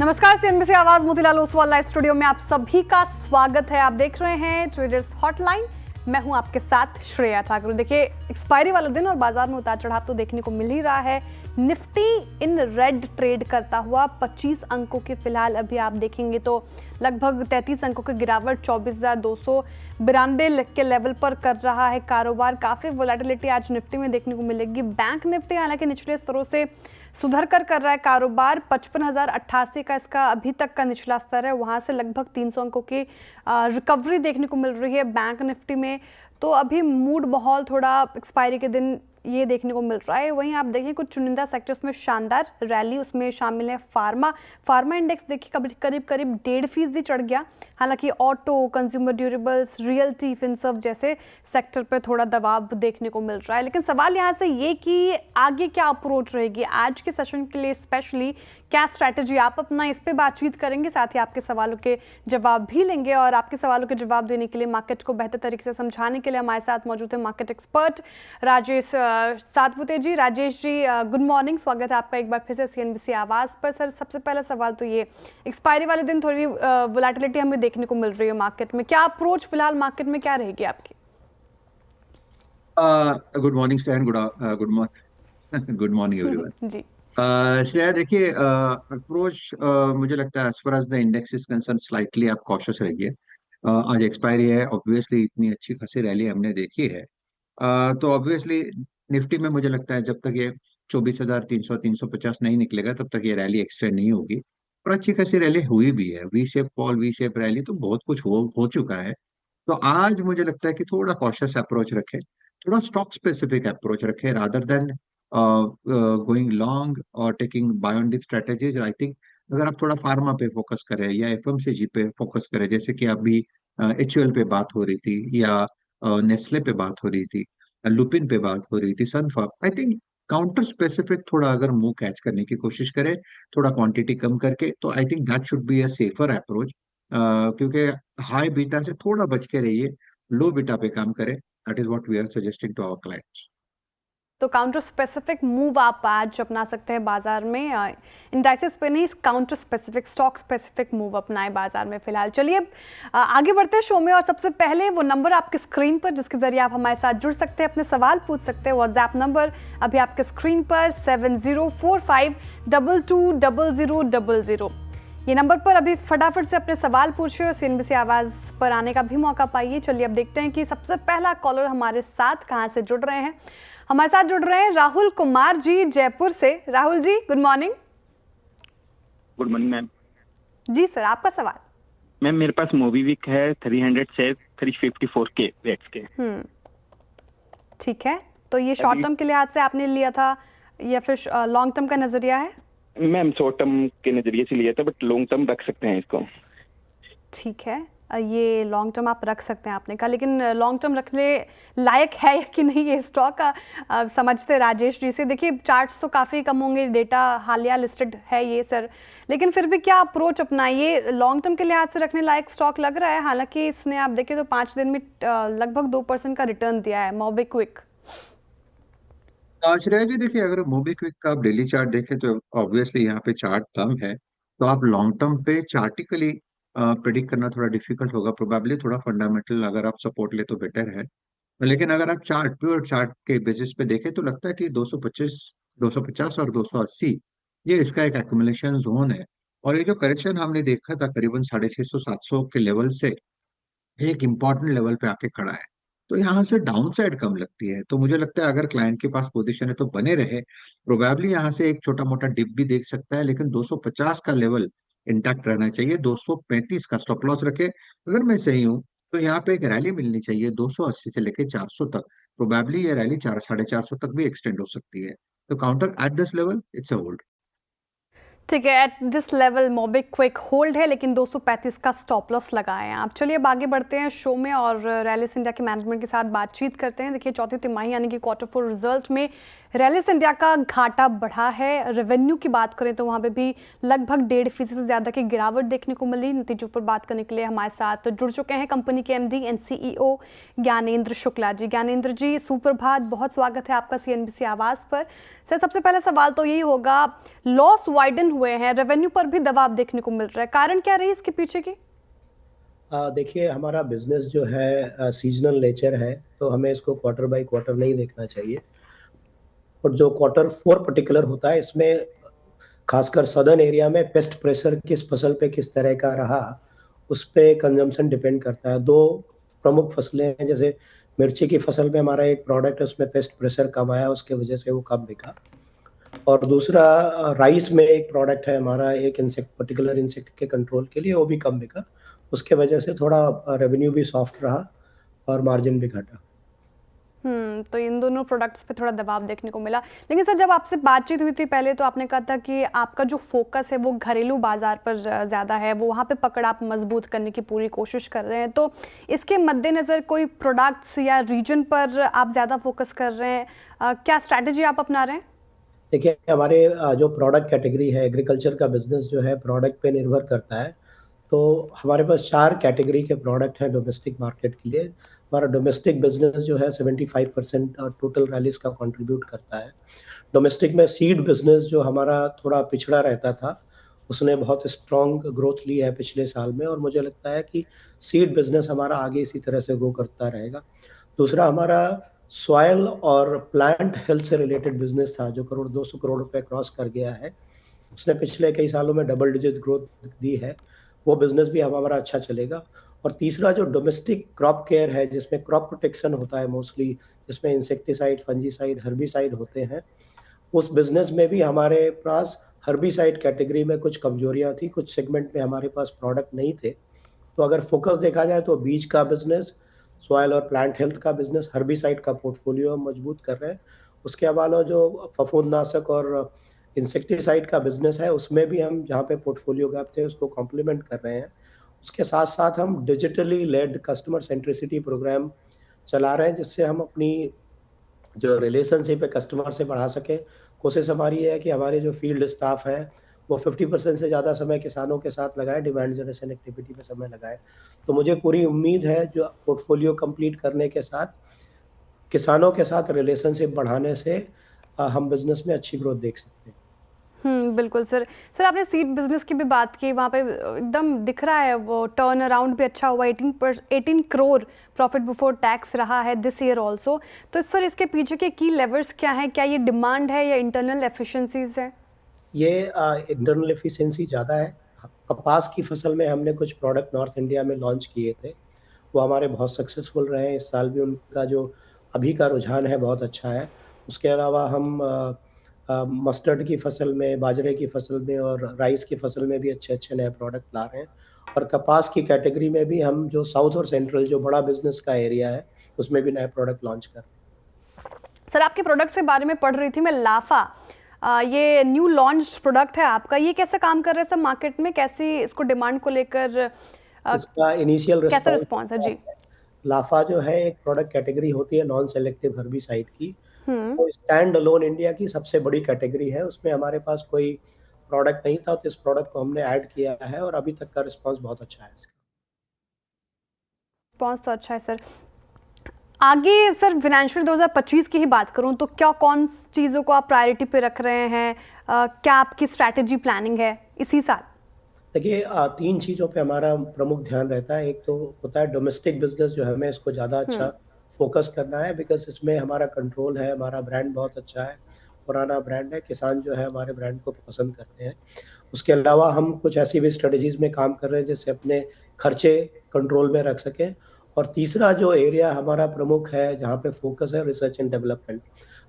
नमस्कार, सीएनबीसी आवाज Motilal Oswal live studio में आप सभी का स्वागत है। आप देख रहे हैं ट्रेडर्स हॉटलाइन। मैं हूं आपके साथ श्रेया ठाकुर। देखिए, एक्सपायरी वाला दिन और बाजार में उतार चढ़ाव तो देखने को मिल ही रहा है। निफ्टी इन रेड ट्रेड करता हुआ 25 अंकों के फिलहाल अभी आप देखेंगे तो लगभग 33 अंकों की गिरावट 24,292 के लेवल पर कर रहा है कारोबार। काफ़ी वोलेटिलिटी आज निफ्टी में देखने को मिलेगी। बैंक निफ्टी हालांकि निचले स्तरों से सुधर कर रहा है कारोबार। 55,088 का इसका अभी तक का निचला स्तर है, वहां से लगभग 300 अंकों की रिकवरी देखने को मिल रही है बैंक निफ्टी में। तो अभी मूड माहौल थोड़ा एक्सपायरी के दिन ये देखने को मिल रहा है। वहीं आप देखिए कुछ चुनिंदा सेक्टर्स में शानदार रैली, उसमें शामिल है फार्मा इंडेक्स देखिए करीब 1.5% चढ़ गया। हालांकि auto, consumer durables, realty, Finserv जैसे सेक्टर पे थोड़ा दबाव देखने को मिल रहा है। लेकिन सवाल यहाँ से ये कि आगे क्या अप्रोच रहेगी आज के सेशन के लिए, स्पेशली क्या स्ट्रैटेजी आप अपना, इस पे बातचीत करेंगे। साथ ही आपके सवालों के जवाब भी लेंगे और आपके सवालों के जवाब देने के लिए, मार्केट को बेहतर तरीके से समझाने के लिए हमारे साथ मौजूद है मार्केट एक्सपर्ट राजेश सातपुते जी। राजेश जी, गुड मॉर्निंग, स्वागत है आपका एक बार फिर से सीएनबीसी आवाज पर। सर, सबसे पहला सवाल तो ये, एक्सपायरी वाले दिन थोड़ी वोलेटिलिटी हमें देखने को मिल रही है मार्केट में, क्या अप्रोच फिलहाल मार्केट में क्या रहेगी आपकी? Good morning Shreya, good morning everyone. जी श्रेया देखिए, अप्रोच मुझे लगता है as far as the index is concern slightly आप कॉशियस रहिए। आज एक्सपायरी है, ऑब्वियसली इतनी अच्छी खासी रैली हमने देखी है। तो ऑब्वियसली निफ्टी में मुझे लगता है जब तक ये 24,300 350 नहीं निकलेगा तब तक ये रैली एक्सटेंड नहीं होगी। और अच्छी खासी रैली हुई भी है, V shape fall, V shape rally, तो बहुत कुछ हो चुका है। तो आज मुझे लगता है कि थोड़ा कॉशियस अप्रोच रखें, थोड़ा स्टॉक स्पेसिफिक अप्रोच रखें रादर देन गोइंग लॉन्ग और taking buy on dip strategies. I think अगर आप थोड़ा फार्मा पे फोकस करें या एफएमसीजी पे फोकस करें, जैसे कि अभी एचयूएल पे बात हो रही थी या नेस्ले पे बात हो रही थी, लुपिन पे बात हो रही थी, सनफॉर्म, आई थिंक काउंटर स्पेसिफिक थोड़ा अगर मुंह कैच करने की कोशिश करें, थोड़ा क्वांटिटी कम करके, तो I think that should be a safer approach. क्योंकि हाई बीटा से थोड़ा बच के रहिए, लो बीटा पे काम करें। That is what we are suggesting to our clients. तो काउंटर स्पेसिफिक मूव आप आज अपना सकते हैं बाजार में, इंडाइसेस पे नहीं, counter specific, stock specific move अपनाएं बाजार में फिलहाल। चलिए अब आगे बढ़ते हैं शो में, और सबसे पहले वो नंबर आपके स्क्रीन पर जिसके जरिए आप हमारे साथ जुड़ सकते हैं, अपने सवाल पूछ सकते हैं। व्हाट्सएप नंबर अभी आपके स्क्रीन पर 7045220000। ये नंबर पर अभी फटाफट से अपने सवाल पूछिए और सीएनबीसी आवाज पर आने का भी मौका पाइए। चलिए अब देखते हैं कि सबसे पहला कॉलर हमारे साथ कहां से जुड़ रहे हैं। हमारे साथ जुड़ रहे हैं राहुल कुमार जी जयपुर से। Rahul ji, good morning. Good morning ma'am. जी सर, आपका सवाल। मैम, मेरे पास मोबीविक है 300 से 354 के रेट्स के। ठीक है, तो ये शॉर्ट टर्म के लिहाज से आपने लिया था या फिर लॉन्ग टर्म का नजरिया है? मैम, शॉर्ट टर्म के नजरिए से लिया था, बट लॉन्ग टर्म रख सकते हैं इसको। ठीक है, ये लॉन्ग टर्म आप रख सकते हैं आपने कहा, लेकिन लॉन्ग टर्म रखने लायक है या कि नहीं ये स्टॉक का समझते राजेश जी से। देखिए, चार्ट्स तो काफ़ी कम होंगे, डेटा हालिया लिस्टेड है ये सर, लेकिन फिर भी क्या अप्रोच अपनाइए, लॉन्ग टर्म के लिहाज से रखने लायक स्टॉक लग रहा है? हालांकि इसने आप देखिए तो 5 दिन में लगभग 2% का रिटर्न दिया है, मोबीक्विक। श्रेया जी देखिए, अगर मोबीक्विक का आप डेली चार्ट देखें तो ऑब्वियसली यहाँ पे चार्ट कम है, तो आप लॉन्ग टर्म पे चार्टिकली प्रेडिक्ट करना थोड़ा डिफिकल्ट होगा। प्रोबेबली थोड़ा फंडामेंटल अगर आप सपोर्ट ले तो बेटर है। लेकिन अगर आप चार्ट पे और चार्ट के बेसिस पे देखें तो लगता है कि 250 और 280 ये इसका एक एक्यूमुलेशन जोन है। और ये जो करेक्शन हमने देखा था करीबन 650 700 के लेवल से एक इम्पॉर्टेंट लेवल पे आके खड़ा है। तो यहाँ से डाउन साइड कम लगती है, तो मुझे लगता है अगर क्लाइंट के पास पोजीशन है तो बने रहे। प्रोबेबली यहाँ से एक छोटा मोटा डिप भी देख सकता है, लेकिन 250 का लेवल इंटैक्ट रहना चाहिए। 235 का स्टॉप लॉस रखे। अगर मैं सही हूँ तो यहाँ पे एक रैली मिलनी चाहिए 280 से लेके 400 तक। प्रोबेबली ये रैली 400 साढ़े 400 तक भी एक्सटेंड हो सकती है। तो counter at this level it's a hold. ठीक है, at this level MobiKwik hold है, लेकिन 235 का स्टॉप लॉस लगाए हैं आप। चलिए अब आगे बढ़ते हैं शो में और रैलिस इंडिया के मैनेजमेंट के साथ बातचीत करते हैं। देखिए, चौथी तिमाही यानी कि Q4 रिजल्ट में रैलिस इंडिया का घाटा बढ़ा है। रेवेन्यू की बात करें तो वहाँ पे भी लगभग 1.5% से ज़्यादा की गिरावट देखने को मिली। नतीजों पर बात करने के लिए हमारे साथ जुड़ चुके हैं कंपनी के MD and CEO Gyanendra Shukla ji. Gyanendra ji, सुप्रभात, बहुत स्वागत है आपका सीएनबीसी आवाज़ पर। सर, सबसे पहला सवाल तो यही होगा, लॉस वाइडन हुए हैं, रेवेन्यू पर भी दबाव देखने को मिल रहा है, कारण क्या रही इसके पीछे की? देखिए, हमारा बिजनेस जो है सीजनल नेचर है, तो हमें इसको क्वार्टर बाय क्वार्टर नहीं देखना चाहिए। और जो क्वार्टर फोर पर्टिकुलर होता है, इसमें खासकर सदर्न एरिया में पेस्ट प्रेशर किस फसल पे किस तरह का रहा, उस पे कंजम्पशन डिपेंड करता है। दो प्रमुख फसलें हैं, जैसे मिर्ची की फसल में हमारा एक प्रोडक्ट है, उसमें पेस्ट प्रेशर कम आया, उसके वजह से वो कम बिका। और दूसरा राइस में एक प्रोडक्ट है हमारा, एक इंसेक्ट, पर्टिकुलर इंसेक्ट के कंट्रोल के लिए, वो भी कम बिका। उसके वजह से थोड़ा रेवेन्यू भी सॉफ्ट रहा और मार्जिन भी घटा। तो इन दोनों प्रोडक्ट्स पे थोड़ा दबाव देखने को मिला। लेकिन सर, जब आपसे बातचीत हुई थी पहले, तो आपने कहा था कि आपका जो फोकस है वो घरेलू बाजार पर ज़्यादा है, वो वहाँ पे पकड़ आप मजबूत करने की पूरी कोशिश कर रहे हैं। तो इसके मद्देनज़र कोई प्रोडक्ट्स या रीजन पर आप ज़्यादा फोकस कर रहे हैं? क्या स्ट्रैटेजी आप अपना रहे हैं? देखिए, हमारे जो प्रोडक्ट कैटेगरी है, एग्रीकल्चर का बिजनेस जो है प्रोडक्ट पे निर्भर करता है। तो हमारे पास 4 कैटेगरी के प्रोडक्ट हैं डोमेस्टिक मार्केट के लिए। हमारा डोमेस्टिक बिजनेस जो है 75% टोटल रैलीज का कंट्रीब्यूट करता है। डोमेस्टिक में सीड बिजनेस जो हमारा थोड़ा पिछड़ा रहता था, उसने बहुत स्ट्रॉन्ग ग्रोथ ली है पिछले साल में, और मुझे लगता है कि सीड बिजनेस हमारा आगे इसी तरह से ग्रो करता रहेगा। दूसरा हमारा सॉइल और प्लांट हेल्थ से रिलेटेड बिजनेस था, जो 200 करोड़ रुपए क्रॉस कर गया है। उसने पिछले कई सालों में डबल डिजिट ग्रोथ दी है। वो बिजनेस भी हमारा अच्छा चलेगा। और तीसरा जो डोमेस्टिक क्रॉप केयर है, जिसमें क्रॉप प्रोटेक्शन होता है मोस्टली, जिसमें इंसेक्टिसाइड, फंजीसाइड, हर्बिसाइड होते हैं, उस बिजनेस में भी हमारे पास हर्बिसाइड कैटेगरी में कुछ कमजोरियां थी, कुछ सेगमेंट में हमारे पास प्रोडक्ट नहीं थे। तो अगर फोकस देखा जाए तो बीज का बिजनेस, सॉइल और प्लांट हेल्थ का बिजनेस, हर्बिसाइड का पोर्टफोलियो हम मजबूत कर रहे हैं। उसके अलावा जो फफूंदनाशक और इंसेक्टिसाइड का बिजनेस है, उसमें भी हम जहाँ पे पोर्टफोलियो गैप थे उसको कॉम्प्लीमेंट कर रहे हैं। उसके साथ साथ हम digitally led customer centricity programme चला रहे हैं, जिससे हम अपनी जो रिलेशनशिप है कस्टमर से बढ़ा सकें। कोशिश हमारी है कि हमारे जो फील्ड स्टाफ है वो 50% से ज़्यादा समय किसानों के साथ लगाए, डिमांड जनरेशन एक्टिविटी में समय लगाए। तो मुझे पूरी उम्मीद है, जो पोर्टफोलियो कंप्लीट करने के साथ किसानों के साथ रिलेशनशिप बढ़ाने से हम बिजनेस में अच्छी ग्रोथ देख सकते हैं। बिल्कुल सर। सर, आपने सीड बिजनेस की भी बात की, वहाँ पे एकदम दिख रहा है वो टर्न अराउंड भी अच्छा हुआ, 18 करोड़ प्रॉफिट बिफोर टैक्स रहा है दिस ईयर ऑल्सो। तो सर, इसके पीछे के की लेवर्स क्या हैं? क्या ये डिमांड है या इंटरनल एफिशिएंसीज है? ये इंटरनल एफिशिएंसी ज़्यादा है। कपास की फसल में हमने कुछ प्रोडक्ट नॉर्थ इंडिया में लॉन्च किए थे, वो हमारे बहुत सक्सेसफुल रहे हैं। इस साल भी उनका जो अभी का रुझान है बहुत अच्छा है। उसके अलावा हम मस्टर्ड की फसल में, बाजरे की फसल में और राइस की फसल में भी अच्छे-अच्छे नए प्रोडक्ट ला रहे हैं। और कपास की कैटेगरी में भी हम जो साउथ और सेंट्रल जो बड़ा बिज़नेस का एरिया है, उसमें भी नए प्रोडक्ट लॉन्च कर रहे हैं। सर, आपके प्रोडक्ट के बारे में पढ़ रही थी मैं, लाफा, ये न्यू लॉन्च्ड प्रोडक्ट है आपका। ये कैसे काम कर रहा है सर मार्केट में? कैसी इसको डिमांड को लेकर इसका इनिशियल कैसा रिस्पॉन्स है? जी। लाफा जो है एक प्रोडक्ट कैटेगरी होती है नॉन सेलेक्टिव हर्बिसाइड की। वो स्टैंड अलोन इंडिया की सबसे बड़ी कैटेगरी है। उसमें हमारे पास कोई प्रोडक्ट नहीं था, तो इस प्रोडक्ट को हमने ऐड किया है और अभी तक का रिस्पांस बहुत अच्छा है इसका। रिस्पांस तो अच्छा है सर। आगे सर, फाइनेंशियल 2025 की ही बात करूं तो क्या, कौन चीज़ों को आप प्रायोरिटी पे रख रहे हैं? क्या आपकी स्ट्रैटेजी प्लानिंग है इसी साल? देखिए, 3 चीज़ों पे हमारा प्रमुख ध्यान रहता है। एक तो होता है डोमेस्टिक बिजनेस, जो हमें इसको ज़्यादा अच्छा फोकस करना है, बिकॉज़ इसमें हमारा कंट्रोल है, हमारा ब्रांड बहुत अच्छा है, पुराना ब्रांड है, किसान जो है हमारे ब्रांड को पसंद करते हैं। उसके अलावा हम कुछ ऐसी भी स्ट्रेटजीज़ में काम कर रहे हैं जिससे अपने खर्चे कंट्रोल में रख सकें। और तीसरा जो एरिया हमारा प्रमुख है, जहाँ पे फोकस है, रिसर्च एंड डेवलपमेंट।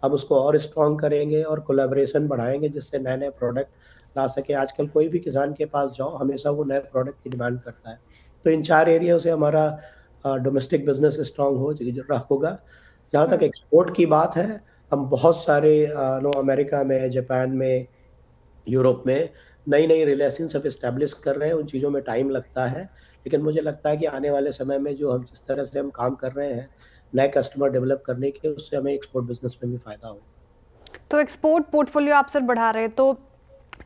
हम उसको और स्ट्रॉन्ग करेंगे और कोलैबोरेशन बढ़ाएँगे, जिससे नए-नए प्रोडक्ट ला सके। आजकल कोई भी किसान के पास जाओ, हमेशा वो नए प्रोडक्ट की डिमांड करता है। तो इन 4 एरिया से हमारा डोमेस्टिक बिजनेस स्ट्रॉन्ग होगा। जहाँ तक एक्सपोर्ट की बात है, हम बहुत सारे अमेरिका में, जापान में, यूरोप में नई-नई रिलेशनशिप एस्टेब्लिश कर रहे हैं। उन चीज़ों में टाइम लगता है, लेकिन मुझे लगता है कि आने वाले समय में जो हम जिस तरह से हम काम कर रहे हैं, नए कस्टमर डेवलप करने के, उससे हमें एक्सपोर्ट बिजनेस में भी फ़ायदा होगा। तो एक्सपोर्ट पोर्टफोलियो आप सर बढ़ा रहे हैं, तो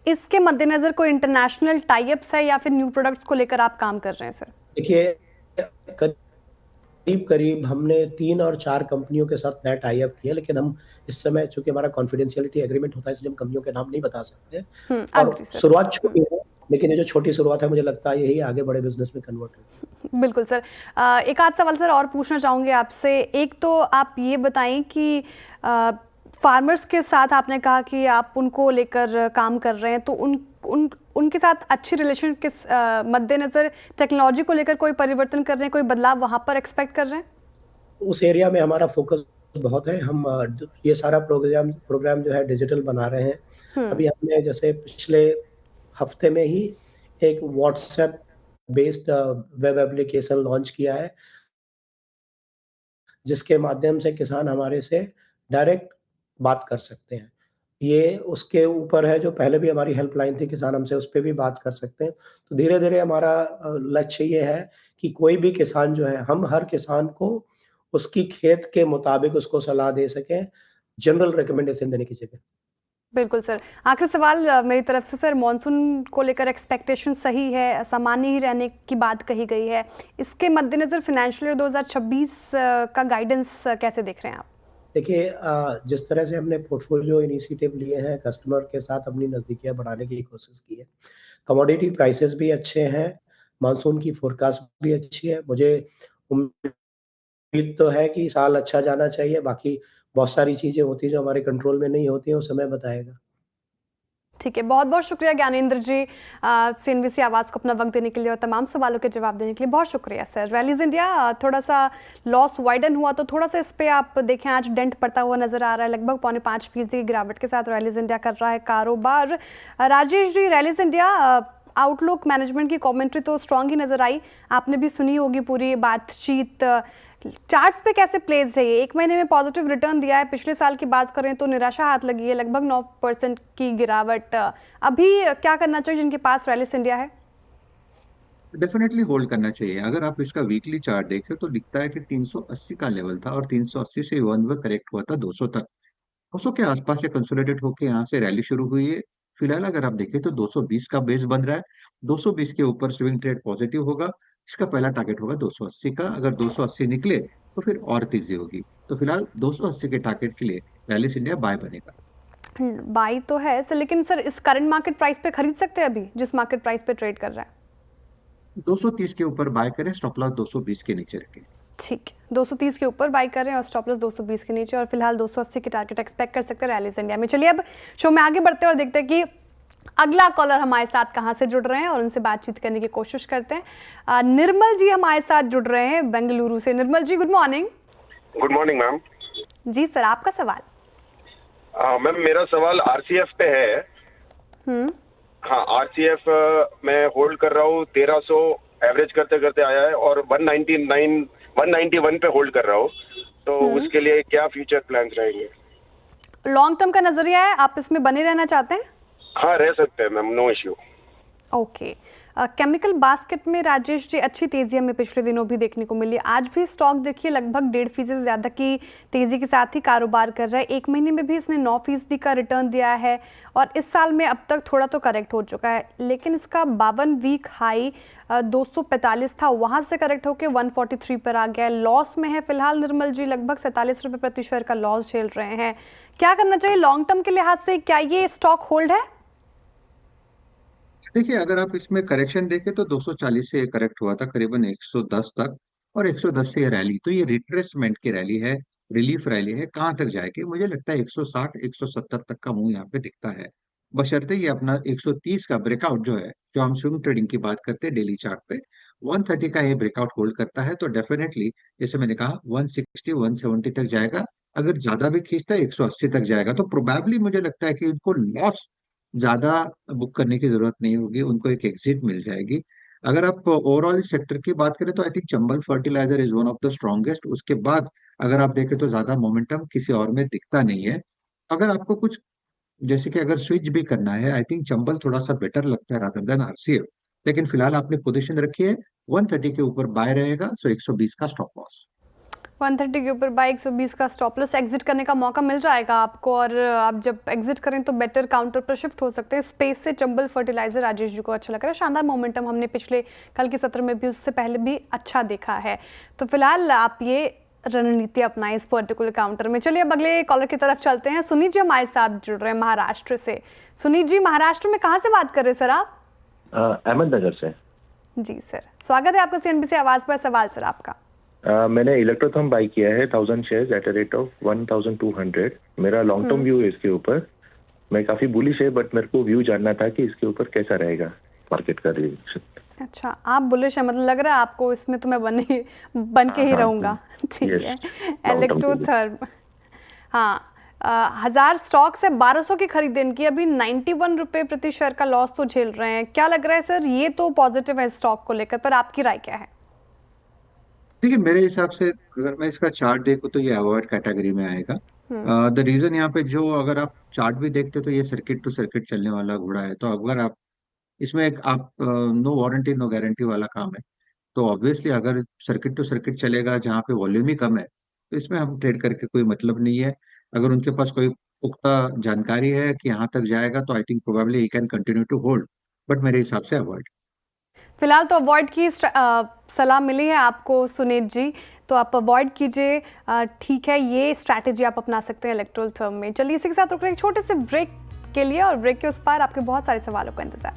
इसके मद्देनज़र कोई इंटरनेशनल टाई अप्स है या फिर न्यू प्रोडक्ट्स को लेकर आप काम कर रहे हैं सर? देखिए, करीब करीब हमने 3 और 4 कंपनियों के साथ नया टाई अप किया, लेकिन हम इस समय, चूंकि हमारा कॉन्फिडेंशियलिटी एग्रीमेंट होता है, इसलिए हम कंपनियों के नाम नहीं बता सकते। और अग्री सर। शुरुआत छोटी है, लेकिन ये जो छोटी शुरुआत है, मुझे लगता है यही आगे बड़े बिजनेस में कन्वर्ट होगी। बिल्कुल सर। एक आध सवाल सर और पूछना चाहूँगी आपसे। एक तो आप ये बताएं कि फार्मर्स के साथ आपने कहा कि आप उनको लेकर काम कर रहे हैं, तो उनके साथ अच्छी रिलेशन के मद्देनज़र टेक्नोलॉजी को लेकर कोई परिवर्तन कर रहे हैं, कोई बदलाव वहाँ पर एक्सपेक्ट कर रहे हैं? उस एरिया में हमारा फोकस बहुत है। हम ये सारा प्रोग्राम जो है डिजिटल बना रहे हैं। अभी हमने जैसे पिछले हफ्ते में ही एक WhatsApp based web application launch किया है, जिसके माध्यम से किसान हमारे से डायरेक्ट बात कर सकते हैं। ये उसके ऊपर है, जो पहले भी हमारी हेल्पलाइन थी, किसान हमसे उस पे भी बात कर सकते हैं। तो धीरे-धीरे हमारा लक्ष्य ये है कि कोई भी किसान जो है, हम हर किसान को उसकी खेत के मुताबिक उसको सलाह दे सकें, जनरल रिकमेंडेशन देने की जगह। बिल्कुल सर। आखिरी सवाल मेरी तरफ से सर, मॉनसून को लेकर एक्सपेक्टेशन सही है, सामान्य ही रहने की बात कही गई है। इसके मद्देनज़र फाइनेंशियल ईयर 2026 का गाइडेंस कैसे देख रहे हैं आप? देखिए, जिस तरह से हमने पोर्टफोलियो इनिशिएटिव लिए हैं, कस्टमर के साथ अपनी नज़दीकियाँ बढ़ाने की कोशिश की है। कमोडिटी प्राइसेस भी अच्छे हैं, मानसून की फोरकास्ट भी अच्छी है। मुझे उम्मीद तो है कि साल अच्छा जाना चाहिए, बाकी बहुत सारी चीज़ें होती हैं जो हमारे कंट्रोल में नहीं होती हैं, वो समय बताएगा। ठीक है, बहुत-बहुत शुक्रिया ज्ञानेंद्र जी, सीएनबीसी आवाज़ को अपना वक्त देने के लिए और तमाम सवालों के जवाब देने के लिए बहुत शुक्रिया सर। रैलीज इंडिया थोड़ा सा लॉस वाइडन हुआ, तो थोड़ा सा इस पे आप देखें, आज डेंट पड़ता हुआ नजर आ रहा है। लगभग 5.5% की गिरावट के साथ रैलीज इंडिया कर रहा है कारोबार। Rajesh ji, rallies India outlook management की कमेंट्री तो स्ट्रांग ही नजर आई, आपने भी सुनी होगी पूरी बातचीत। चार्ट्स पे कैसे प्लेस रही है? एक महीने में पॉजिटिव रिटर्न दिया है, पिछले साल की बात करें तो निराशा हाथ लगी है, लगभग 9% की गिरावट। अभी क्या करना चाहिए जिनके पास रैलिस इंडिया है? डेफिनेटली होल्ड करना चाहिए। अगर आप इसका वीकली चार्ट देखें तो दिखता है कि 380 का लेवल था और 380 से वन वे करेक्ट हुआ था 200 तक। 200 के आसपास से कंसोलिडेट होकर यहाँ से रैली शुरू हुई है। फिलहाल अगर आप देखें तो 220 का बेस बन रहा है। 220 के ऊपर स्विंग ट्रेड पॉजिटिव होगा। इसका पहला टारगेट होगा 280 का। अगर 280 निकले तो फिर और तेजी होगी। तो फिलहाल 280 के टारगेट के लिए रैलिस इंडिया बाय बनेगा। बाई तो है सर, लेकिन सर इस करंट मार्केट प्राइस पे खरीद सकते हैं अभी जिस मार्केट प्राइस पे ट्रेड कर रहा है? 230 के ऊपर बाय करें, स्टॉप लॉस 220 के नीचे रखें। ठीक है, 230 के ऊपर बाई कर रहे हैं और स्टॉप लॉस 220 के नीचे, और फिलहाल 280 के टारगेट एक्सपेक्ट कर सकते हैं रैलीज इंडिया में। चलिए अब शो में आगे बढ़ते हैं और देखते हैं कि अगला कॉलर हमारे साथ कहां से जुड़ रहे हैं और उनसे बातचीत करने की कोशिश करते हैं। निर्मल जी हमारे साथ जुड़ रहे हैं बेंगलुरु से। Nirmal ji, good morning. Good morning ma'am. जी सर, आपका सवाल। मैम, मेरा सवाल आरसीएफ पे है। हाँ, आरसीएफ मैं होल्ड कर रहा हूँ, 1300 एवरेज करते करते आया है और 191 पे होल्ड कर रहा हूँ। तो उसके लिए क्या फ्यूचर प्लान्स रहेंगे? लॉन्ग टर्म का नजरिया है, आप इसमें बने रहना चाहते हैं? हाँ, रह सकते हैं ma'am, no issue. Okay. Chemical basket में राजेश जी अच्छी तेजी हमें पिछले दिनों भी देखने को मिली। आज भी स्टॉक देखिए लगभग 1.5% ज़्यादा की तेजी के साथ ही कारोबार कर रहा है। एक महीने में भी इसने 9% का रिटर्न दिया है और इस साल में अब तक थोड़ा तो करेक्ट हो चुका है, लेकिन इसका 52 वीक हाई 245 था, वहां से करेक्ट होकर 143 पर आ गया है। लॉस में है फिलहाल निर्मल जी, लगभग 47 रुपये प्रति शेयर का लॉस झेल रहे हैं। क्या करना चाहिए लॉन्ग टर्म के लिहाज से? क्या ये स्टॉक होल्ड है? देखिए, अगर आप इसमें करेक्शन देखें तो 240 से ये करेक्ट हुआ था करीबन 110 तक, और 110 से ये रैली, तो ये रिट्रेसमेंट की रैली है, रिलीफ रैली है। कहाँ तक जाएगी? मुझे लगता है 160 170 तक का मूव यहाँ पे दिखता है, बशर्ते ये अपना 130 का ब्रेकआउट जो है, जो हम स्विंग ट्रेडिंग की बात करते हैं डेली चार्ट पे, 130 का ये ब्रेकआउट होल्ड करता है तो डेफिनेटली, जैसे मैंने कहा, 160 170 तक जाएगा। अगर ज्यादा भी खींचता है 180 तक जाएगा, तो प्रोबेबली मुझे लगता है कि उनको लॉस ज्यादा बुक करने की जरूरत नहीं होगी, उनको एक एग्जिट मिल जाएगी। अगर आप ओवरऑल सेक्टर की बात करें तो I think Chambal fertiliser is one of the strongest. उसके बाद अगर आप देखें तो ज्यादा मोमेंटम किसी और में दिखता नहीं है। अगर आपको कुछ, जैसे कि अगर स्विच भी करना है, आई थिंक चंबल थोड़ा सा बेटर लगता है रादर देन आरसीएफ। लेकिन फिलहाल आपने पोजीशन रखी है, 130 के ऊपर बाय रहेगा, सो 120 का स्टॉप लॉस। 130 के ऊपर बाई 120 का स्टॉप लॉस एग्जिट करने का मौका मिल जाएगा आपको, और आप जब एग्जिट करें तो बेटर काउंटर पर शिफ्ट हो सकते हैं। स्पेस से चंबल फर्टिलाइजर राजेश जी को अच्छा लग रहा है, शानदार मोमेंटम हमने पिछले कल के सत्र में भी उससे पहले भी अच्छा देखा है। तो फिलहाल आप ये रणनीति अपनाएं इस पर्टिकुलर काउंटर में। चलिए अब अगले कॉलर की तरफ चलते हैं। सुनीत जी हमारे साथ जुड़ रहे हैं महाराष्ट्र से। सुनीत जी, महाराष्ट्र में कहाँ से बात कर रहे हैं सर आप? अहमदनगर से। जी सर, स्वागत है आपका CNBC आवाज पर। सवाल सर आपका। मैंने इलेक्ट्रोथर्म बाई किया है 1000 shares at a rate of 1200। मेरा लॉन्ग टर्म व्यू है इसके ऊपर, मैं काफी बुलिश है, बट मेरे को व्यू जानना था कि इसके ऊपर कैसा रहेगा मार्केट का रिएक्शन। अच्छा, आप बुलिश है, मतलब लग रहा है आपको इसमें तो मैं बन के ही रहूंगा। ठीक है। इलेक्ट्रोथर्म, हाँ, 1000 स्टॉक्स है, 1200 की खरीदें इनकी, अभी 91 रुपए प्रति शेयर का लॉस तो झेल रहे हैं। क्या लग रहा है सर, ये तो पॉजिटिव है स्टॉक को लेकर, पर आपकी राय क्या है? देखिए, मेरे हिसाब से अगर मैं इसका चार्ट देखूं तो ये अवॉइड कैटेगरी में आएगा। द रीजन यहाँ पे, जो अगर आप चार्ट भी देखते तो ये सर्किट टू सर्किट चलने वाला घोड़ा है। तो अगर आप इसमें एक आप नो वारंटी नो गारंटी वाला काम है, तो ऑब्वियसली अगर सर्किट टू सर्किट चलेगा जहाँ पे वॉल्यूम ही कम है, तो इसमें हम ट्रेड करके कोई मतलब नहीं है। अगर उनके पास कोई पुख्ता जानकारी है कि यहाँ तक जाएगा, तो I think probably he can continue to hold, but मेरे हिसाब से अवॉइड। फिलहाल तो अवॉइड की सलाह मिली है आपको सुनीत जी, तो आप अवॉइड कीजिए। ठीक है, ये स्ट्रैटेजी आप अपना सकते हैं इलेक्ट्रोथर्म में। चलिए इसी के साथ रुक रहे हैं एक छोटे से ब्रेक के लिए, और ब्रेक के उस पार आपके बहुत सारे सवालों का इंतजार।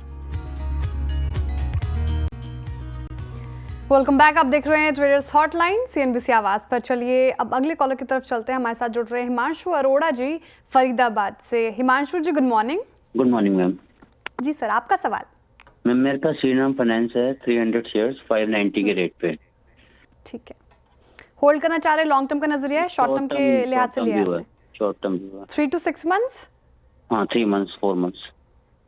वेलकम बैक, आप देख रहे हैं ट्रेडर्स हॉटलाइन CNBC आवाज पर। चलिए अब अगले कॉलर की तरफ चलते हैं। हमारे साथ जुड़ रहे हैं हिमांशु अरोड़ा जी फरीदाबाद से। Himanshu ji, good morning. Good morning ma'am. जी सर, आपका सवाल। मैम, मेरे पास श्रीराम फाइनेंस है 300 शेयर्स 590 के रेट पे। ठीक है, होल्ड करना चाह रहे हैं? लॉन्ग टर्म का नजरिया है, शॉर्ट टर्म के लिहाज से लिया है? शॉर्ट टर्म व्यू है। 3 to 6 मंथ्स? हाँ, 3 मंथ्स 4 मंथ्स।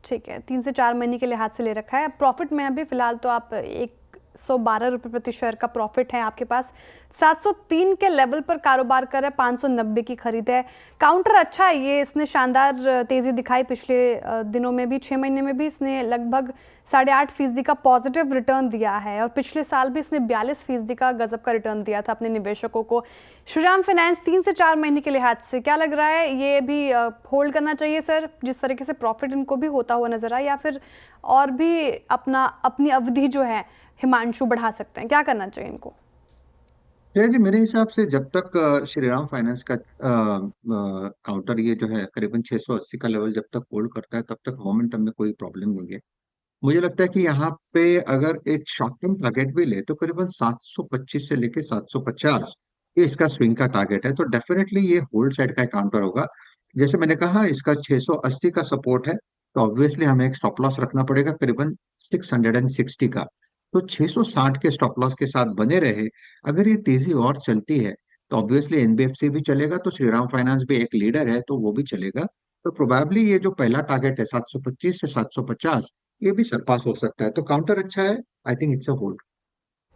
ठीक है, 3 से 4 महीने के लिहाज से ले रखा है। प्रॉफिट में अभी फिलहाल तो आप 112 रुपये प्रति शेयर का प्रॉफिट है आपके पास। 703 के लेवल पर कारोबार कर रहा है, 590 की खरीद है। काउंटर अच्छा है ये, इसने शानदार तेजी दिखाई पिछले दिनों में भी। 6 महीने में भी इसने लगभग 8.5% का पॉजिटिव रिटर्न दिया है, और पिछले साल भी इसने 42% का गजब का रिटर्न दिया था अपने निवेशकों को। श्रीराम फाइनेंस 3 से 4 महीने के लिहाज से क्या लग रहा है, ये भी होल्ड करना चाहिए सर, जिस तरीके से प्रॉफिट इनको भी होता हुआ नजर आया, या फिर और भी अपनी अवधि जो है हिमांशु बढ़ा सकते हैं? क्या करना चाहिए इनको? जी, मेरे हिसाब से जब तक श्रीराम फाइनेंस का काउंटर ये जो है करीबन 680 का लेवल जब तक होल्ड करता है, तब तक मोमेंटम में कोई प्रॉब्लम नहीं है। मुझे लगता है कि यहाँ पे अगर एक शॉर्ट टर्म टारगेट भी ले तो करीबन 725 से लेके 750 ये इसका स्विंग का टारगेट है। तो डेफिनेटली ये होल्ड साइड का काउंटर होगा। जैसे मैंने कहा, इसका 680 का सपोर्ट है, तो ऑब्वियसली हमें एक स्टॉप लॉस रखना पड़ेगा करीबन 660 का। तो 660 के स्टॉप लॉस के साथ बने रहे। अगर ये तेजी और चलती है तो ऑब्वियसली एनबीएफसी भी चलेगा, तो श्रीराम फाइनेंस भी एक लीडर है तो वो भी चलेगा। तो प्रोबेबली ये जो पहला टारगेट है 725 से 750, ये भी सरपास हो सकता है। तो काउंटर अच्छा है, I think it's a hold.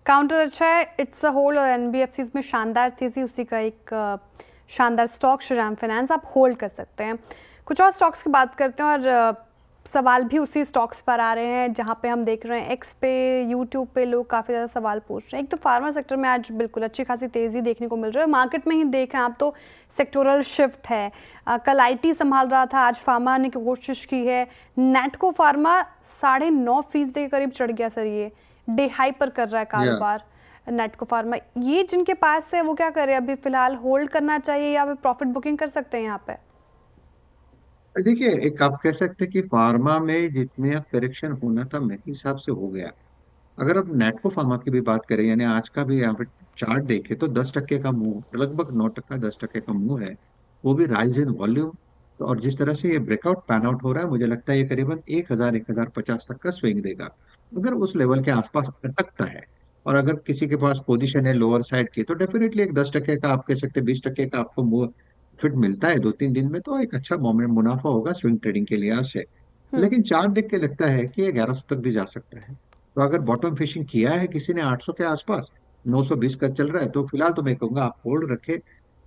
Counter अच्छा है, इट्स अ होल्ड, और एनबीएफसी में शानदार तेजी, उसी का एक शानदार स्टॉक श्रीराम फाइनेंस आप होल्ड कर सकते हैं। कुछ और स्टॉक्स की बात करते हैं, और सवाल भी उसी स्टॉक्स पर आ रहे हैं जहां पे हम देख रहे हैं एक्स पे, यूट्यूब पे लोग काफ़ी ज़्यादा सवाल पूछ रहे हैं। एक तो फार्मा सेक्टर में आज बिल्कुल अच्छी खासी तेज़ी देखने को मिल रही है। मार्केट में ही देखें आप तो सेक्टोरल शिफ्ट है। कल आईटी संभाल रहा था, आज फार्मा ने कोशिश की है। नेटको फार्मा 9.5% के करीब चढ़ गया सर, ये डे हाई पर कर रहा है कारोबार। नेटको फार्मा, ये जिनके पास है वो क्या करें अभी फिलहाल, होल्ड करना चाहिए या फिर प्रॉफिट बुकिंग कर सकते हैं यहाँ पे? देखिए, एक आप कह सकते हैं कि फार्मा में जितने करेक्शन होना था मेरे हिसाब से हो गया। अगर आप नेटको फार्मा की भी बात करें, यानी आज का भी यहाँ पे चार्ट देखें तो 10% का मूव, लगभग 9%, 10% का मूव है, वो भी राइज इन वॉल्यूम। और जिस तरह से ये ब्रेकआउट पैन आउट हो रहा है, मुझे लगता है ये करीबन 1000-1050 तक का स्विंग देगा। अगर उस लेवल के आसपास अटकता है, और अगर किसी के पास पोजीशन है लोअर साइड की, तो डेफिनेटली एक 10% का, आप कह सकते हैं 20% का आपको मूव फिट मिलता है 2-3 दिन में, तो एक अच्छा मोमेंट मुनाफा होगा स्विंग ट्रेडिंग के लिहाज से। लेकिन चार्ट देख के लगता है कि ये 1100 तक भी जा सकता है। तो अगर बॉटम फिशिंग किया है किसी ने 800 के आसपास, 920 का चल रहा है, तो फिलहाल तो मैं कहूंगा आप होल्ड रखे,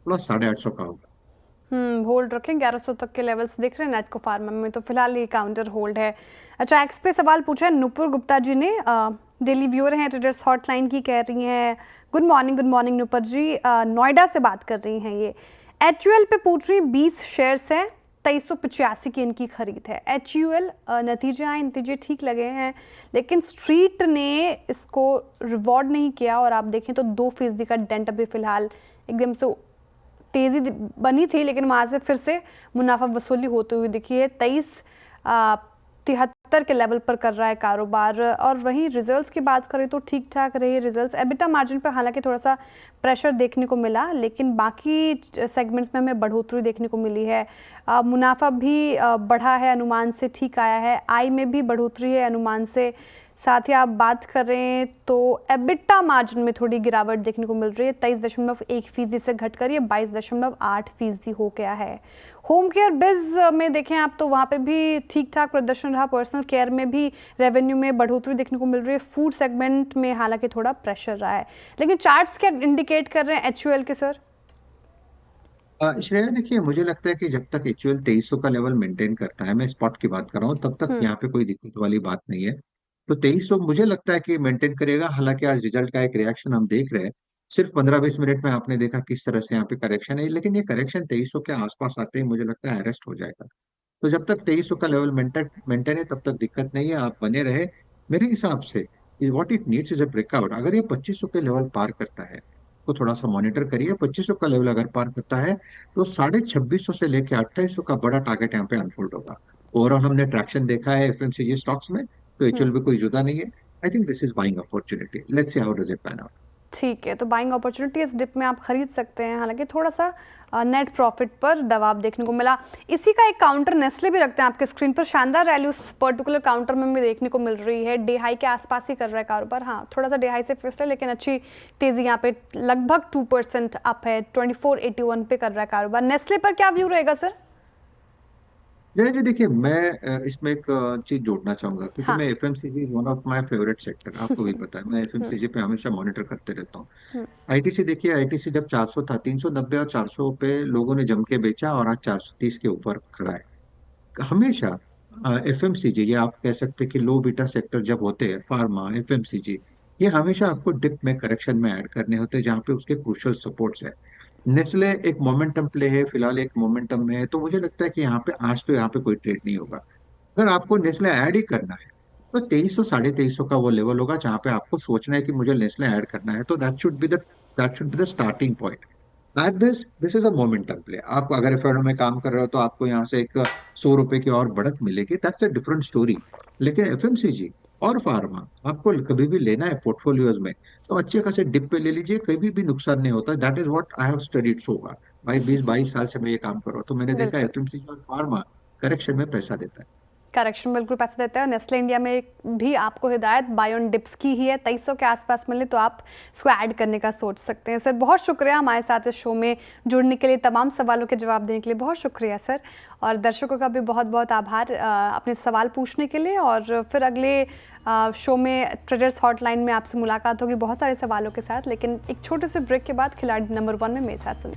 प्लस 850 का होगा। होल्ड रखें, 1100 तक के लेवल्स दिख रहे हैं नेटको फार्मा में, तो फिलहाल ये काउंटर होल्ड है। अच्छा, एक्स पे सवाल पूछा है नुपुर गुप्ता जी ने, डेली व्यूअर हैं ट्रेडर्स हॉटलाइन की, कह रही हैं गुड मॉर्निंग नुपर जी, नोएडा से बात कर रही हैं। ये HUL पे पूछ रही 20 शेयर्स हैं, 2385 की इनकी खरीद है। HUL नतीजे ठीक लगे हैं, लेकिन स्ट्रीट ने इसको रिवॉर्ड नहीं किया और आप देखें तो 2% का डेंट अभी फिलहाल एकदम से तेज़ी बनी थी, लेकिन वहाँ से फिर से मुनाफा वसूली होते हुए दिखी है। 23.73 के लेवल पर कर रहा है कारोबार। और वहीं रिजल्ट्स की बात करें तो ठीक ठाक रहे रिजल्ट्स। एबिटा मार्जिन पर हालांकि थोड़ा सा प्रेशर देखने को मिला, लेकिन बाकी सेगमेंट्स में हमें बढ़ोतरी देखने को मिली है। मुनाफा भी बढ़ा है, अनुमान से ठीक आया है। आय में भी बढ़ोतरी है अनुमान से। साथ ही आप बात करें तो एबिटा मार्जिन में थोड़ी गिरावट देखने को मिल रही है, 23.1% से घटकर ये 22.8% हो गया है। होम केयर बिज में देखें आप तो वहाँ पे भी ठीक ठाक प्रदर्शन रहा। पर्सनल केयर में भी रेवेन्यू में बढ़ोतरी देखने को मिल रही है। फूड सेगमेंट में हालांकि थोड़ा प्रेशर रहा है, लेकिन चार्ट्स क्या इंडिकेट कर रहे हैं HUL के सर? श्रेया देखिए, मुझे लगता है कि जब तक HUL 2300 का लेवल मेंटेन करता है, मैं स्पॉट की बात कर रहा हूँ, तब तक यहाँ पे कोई दिक्कत वाली बात नहीं है। तो 2300 मुझे लगता है कि मेंटेन करेगा। हालांकि आज रिजल्ट का एक रिएक्शन हम देख रहे हैं, सिर्फ 15-20 मिनट में आपने देखा किस तरह से यहाँ पे करेक्शन है, लेकिन ये करेक्शन 2300 के आसपास आते ही मुझे लगता है अरेस्ट हो जाएगा। तो जब तक 2300 का लेवल मेंटेन है तब तक दिक्कत नहीं है, आप बने रहे। मेरे हिसाब से what it needs is a breakout. अगर ये 2500 के लेवल पार करता है तो थोड़ा सा मॉनिटर करिए। 2500 का लेवल अगर पार करता है तो 2650 से लेकर 2800 का बड़ा टारगेट यहाँ पे अनफोल्ड होगा। ओवरऑल हमने ट्रैक्शन देखा है FMCG स्टॉक्स में, तो HUL भी कोई जुदा नहीं है। I think this is buying opportunity. Let's see how does it pan out. ठीक है, तो बाइंग अपॉर्चुनिटी इस डिप में आप खरीद सकते हैं। हालांकि थोड़ा सा नेट प्रॉफिट पर दबाव देखने को मिला। इसी का एक काउंटर नेस्ले भी रखते हैं आपके स्क्रीन पर। शानदार रैली उस पर्टिकुलर काउंटर में भी देखने को मिल रही है। डे हाई के आसपास ही कर रहा है कारोबार। हाँ, थोड़ा सा डे हाई से फिस्ट है, लेकिन अच्छी तेजी यहाँ पे लगभग 2% अप है। 2481 पे कर रहा है कारोबार। नेस्ले पर क्या व्यू रहेगा सर? जय जी, देखिए मैं इसमें एक चीज जोड़ना चाहूंगा, क्योंकि हाँ। मैं FMCG is one of my favourite sector, आपको भी पता है। मैं FMCG पे हमेशा मॉनिटर करते रहता हूँ। ITC देखिए, ITC जब 400 था, 390 और 400 पे लोगों ने जम के बेचा और आज 430 के ऊपर खड़ा है। हमेशा FMCG, ये आप कह सकते हैं कि लो बीटा सेक्टर जब होते हैं, फार्मा, FMCG, ये हमेशा आपको डिप में, करेक्शन में ऐड करने होते हैं, जहाँ पे उसके क्रूशियल सपोर्ट्स है। नेस्ले एक मोमेंटम प्ले है, फिलहाल एक मोमेंटम में है, तो मुझे लगता है कि यहाँ पे आज तो यहाँ पे कोई ट्रेड नहीं होगा। अगर आपको नेस्ले ऐड ही करना है तो 2300 2350 का वो लेवल होगा जहाँ पे आपको सोचना है कि मुझे नेस्ले ऐड करना है। तो that should be the starting point. At this is a momentum play. आप अगर एफएम में काम कर रहे हो तो आपको यहाँ से एक 100 रुपए की और बढ़त मिलेगी, दैट्स अ डिफरेंट स्टोरी। लेकिन FMCG और फार्मा आपको कभी भी लेना है पोर्टफोलियोज में तो अच्छे खासे डिप पे ले लीजिए, कभी भी नुकसान नहीं होता। That is what I have studied so far. भाई 20-22 साल से मैं ये काम कर रहा हूँ, तो मैंने देखा FMCG और फार्मा करेक्शन में पैसा देता है। करेक्शन बिल्कुल पैसा देता है। नेस्ले इंडिया में भी आपको हिदायत बाय ऑन डिप्स की ही है। 2300 के आसपास मिले तो आप इसको ऐड करने का सोच सकते हैं। सर बहुत शुक्रिया हमारे साथ इस शो में जुड़ने के लिए, तमाम सवालों के जवाब देने के लिए बहुत शुक्रिया सर। और दर्शकों का भी बहुत बहुत आभार अपने सवाल पूछने के लिए। और फिर अगले शो में ट्रेडर्स हॉटलाइन में आपसे मुलाकात होगी बहुत सारे सवालों के साथ, लेकिन एक छोटे से ब्रेक के बाद खिलाड़ी नंबर 1 में मेरे साथ सुनिए।